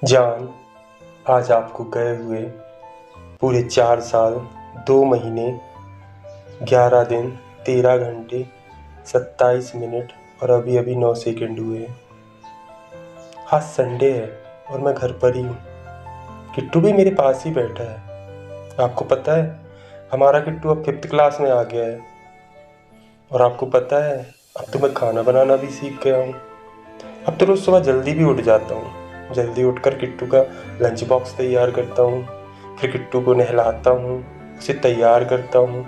जान, आज आपको गए हुए पूरे 4 साल 2 महीने 11 दिन 13 घंटे 27 मिनट और अभी अभी 9 सेकंड हुए हैं। आज संडे है और मैं घर पर ही हूँ। किट्टू भी मेरे पास ही बैठा है। आपको पता है, हमारा किट्टू अब 5th क्लास में आ गया है। और आपको पता है, अब तो मैं खाना बनाना भी सीख गया हूँ। अब तो रोज़ सुबह जल्दी भी उठ जाता हूँ। जल्दी उठकर किट्टू का लंच बॉक्स तैयार करता हूँ, फिर किट्टू को नहलाता हूँ, उसे तैयार करता हूँ,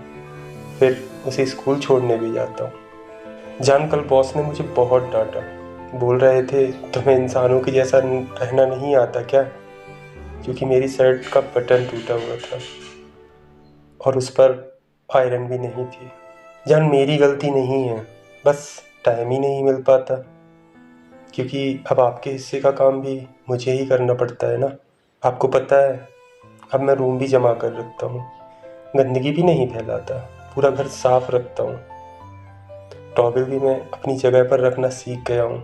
फिर उसे स्कूल छोड़ने भी जाता हूँ। जान, कल बॉस ने मुझे बहुत डांटा। बोल रहे थे तुम्हें इंसानों की जैसा रहना नहीं आता क्या, क्योंकि मेरी शर्ट का बटन टूटा हुआ था और उस पर आयरन भी नहीं थी। जान, मेरी गलती नहीं है, बस टाइम ही नहीं मिल पाता, क्योंकि अब आपके हिस्से का काम भी मुझे ही करना पड़ता है ना। आपको पता है, अब मैं रूम भी जमा कर रखता हूँ, गंदगी भी नहीं फैलाता, पूरा घर साफ रखता हूँ। टॉवेल भी मैं अपनी जगह पर रखना सीख गया हूँ।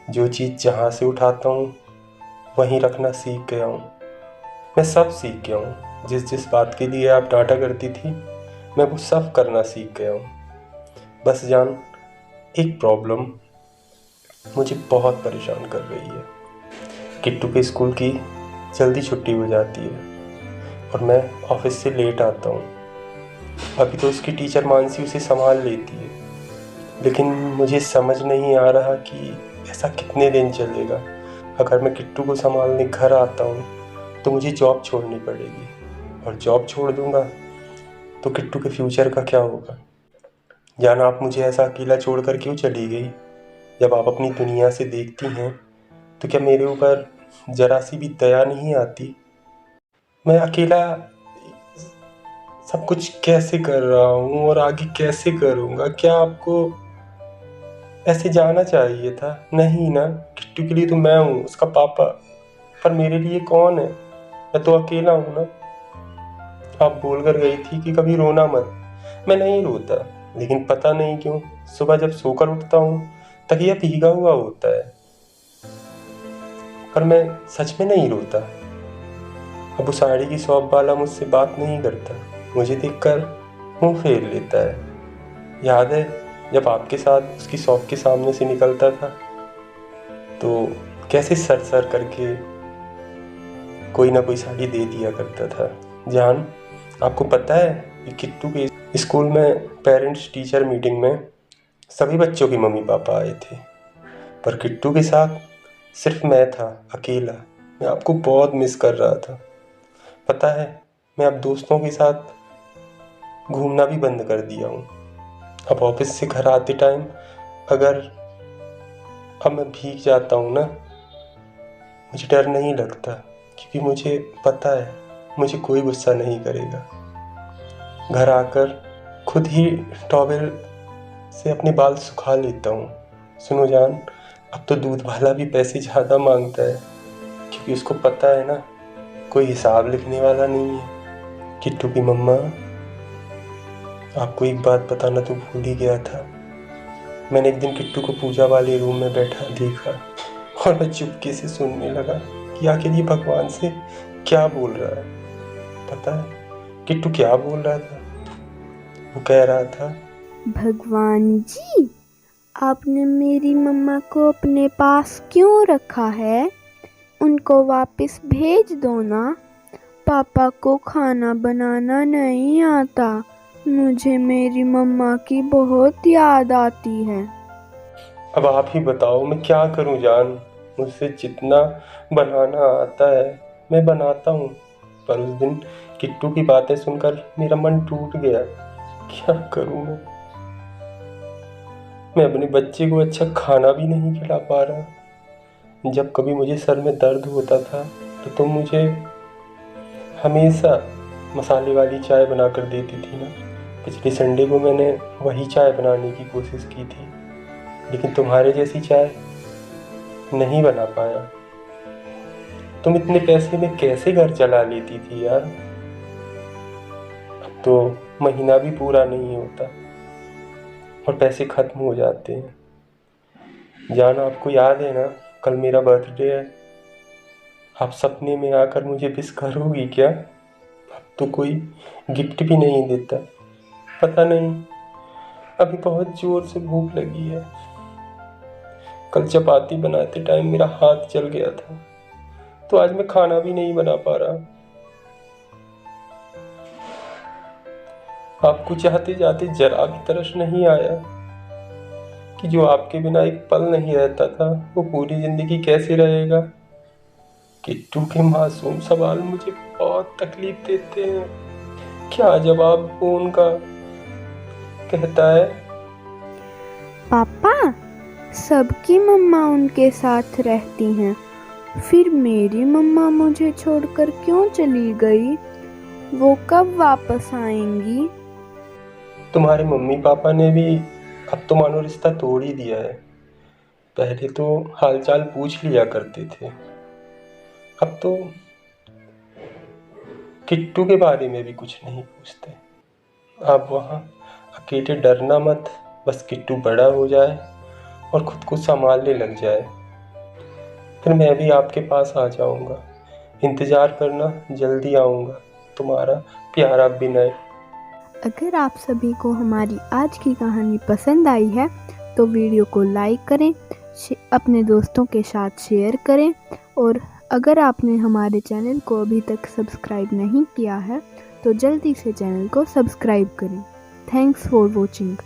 जो चीज़ जहाँ से उठाता हूँ वहीं रखना सीख गया हूँ। मैं सब सीख गया हूँ। जिस जिस बात के लिए आप डांटा करती थी, मैं वो सब करना सीख गया हूँ। बस जान, एक प्रॉब्लम मुझे बहुत परेशान कर रही है। किट्टू के स्कूल की जल्दी छुट्टी हो जाती है और मैं ऑफिस से लेट आता हूँ। अभी तो उसकी टीचर मानसी उसे संभाल लेती है, लेकिन मुझे समझ नहीं आ रहा कि ऐसा कितने दिन चलेगा। अगर मैं किट्टू को संभालने घर आता हूँ तो मुझे जॉब छोड़नी पड़ेगी, और जॉब छोड़ दूँगा तो किट्टू के फ्यूचर का क्या होगा। जान, आप मुझे ऐसा अकेला छोड़कर क्यों चली गई? जब आप अपनी दुनिया से देखती हैं तो क्या मेरे ऊपर ज़रा सी भी दया नहीं आती? मैं अकेला सब कुछ कैसे कर रहा हूँ और आगे कैसे करूँगा? क्या आपको ऐसे जाना चाहिए था? नहीं ना, किट्टू के लिए तो मैं हूँ, उसका पापा, पर मेरे लिए कौन है? मैं तो अकेला हूँ ना। आप बोल कर गई थी कि कभी रोना मत। मैं नहीं रोता, लेकिन पता नहीं क्यों सुबह जब सोकर उठता हूँ तकिया भीगा हुआ होता है। पर मैं सच में नहीं रोता। अब वो साड़ी की शॉप वाला मुझसे बात नहीं करता, मुझे देखकर मुंह फेर लेता है। याद है जब आपके साथ उसकी शॉप के सामने से निकलता था तो कैसे सर सर करके कोई ना कोई साड़ी दे दिया करता था। जान, आपको पता है कि किट्टू के स्कूल में पेरेंट्स टीचर मीटिंग में सभी बच्चों के मम्मी पापा आए थे, पर किट्टू के साथ सिर्फ मैं था, अकेला। मैं आपको बहुत मिस कर रहा था। पता है, मैं अब दोस्तों के साथ घूमना भी बंद कर दिया हूँ। अब ऑफिस से घर आते टाइम अगर अब मैं भीग जाता हूँ ना, मुझे डर नहीं लगता, क्योंकि मुझे पता है मुझे कोई गुस्सा नहीं करेगा। घर आकर खुद ही टॉवेल से अपने बाल सुखा लेता हूँ। सुनो जान, अब तो दूध वाला भी पैसे ज़्यादा मांगता है, क्योंकि उसको पता है ना, कोई हिसाब लिखने वाला नहीं है। किट्टू की मम्मा, आपको एक बात बताना तो भूल ही गया था। मैंने एक दिन किट्टू को पूजा वाले रूम में बैठा देखा और मैं चुपके से सुनने लगा कि आखिर ये भगवान से क्या बोल रहा है। पता है किट्टू क्या बोल रहा था? वो कह रहा था, भगवान जी, आपने मेरी मम्मा को अपने पास क्यों रखा है? उनको वापस भेज दो ना। पापा को खाना बनाना नहीं आता। मुझे मेरी मम्मा की बहुत याद आती है। अब आप ही बताओ मैं क्या करूं जान। मुझसे जितना बनाना आता है मैं बनाता हूँ, पर उस दिन किट्टू की बातें सुनकर मेरा मन टूट गया। क्या करूं मैं अपने बच्चे को अच्छा खाना भी नहीं खिला पा रहा। जब कभी मुझे सर में दर्द होता था तो तुम मुझे हमेशा मसाले वाली चाय बनाकर देती थी ना। पिछले संडे को मैंने वही चाय बनाने की कोशिश की थी, लेकिन तुम्हारे जैसी चाय नहीं बना पाया। तुम इतने पैसे में कैसे घर चला लेती थी यार? अब तो महीना भी पूरा नहीं होता और पैसे खत्म हो जाते हैं। जान, आपको याद है ना, कल मेरा बर्थडे है। आप सपने में आकर मुझे विश करोगी क्या? अब तो कोई गिफ्ट भी नहीं देता। पता नहीं, अभी बहुत जोर से भूख लगी है। कल चपाती बनाते टाइम मेरा हाथ जल गया था, तो आज मैं खाना भी नहीं बना पा रहा। आपको चाहते जाते जरा भी तरस नहीं आया कि जो आपके बिना एक पल नहीं रहता था वो पूरी जिंदगी कैसे रहेगा? किट्टू के मासूम सवाल मुझे बहुत तकलीफ देते हैं। क्या जवाब वो उनका कहता है? पापा, सबकी मम्मा उनके साथ रहती हैं, फिर मेरी मम्मा मुझे छोड़कर क्यों चली गई? वो कब वापस आएंगी? तुम्हारे मम्मी पापा ने भी अब तो मानो रिश्ता तोड़ ही दिया है। पहले तो हालचाल पूछ लिया करते थे, अब तो किट्टू के बारे में भी कुछ नहीं पूछते। आप वहाँ अकेले डरना मत, बस किट्टू बड़ा हो जाए और खुद को संभालने लग जाए, फिर मैं भी आपके पास आ जाऊँगा। इंतज़ार करना, जल्दी आऊँगा। तुम्हारा प्यारा विनय। अगर आप सभी को हमारी आज की कहानी पसंद आई है तो वीडियो को लाइक करें, अपने दोस्तों के साथ शेयर करें, और अगर आपने हमारे चैनल को अभी तक सब्सक्राइब नहीं किया है तो जल्दी से चैनल को सब्सक्राइब करें। Thanks for watching.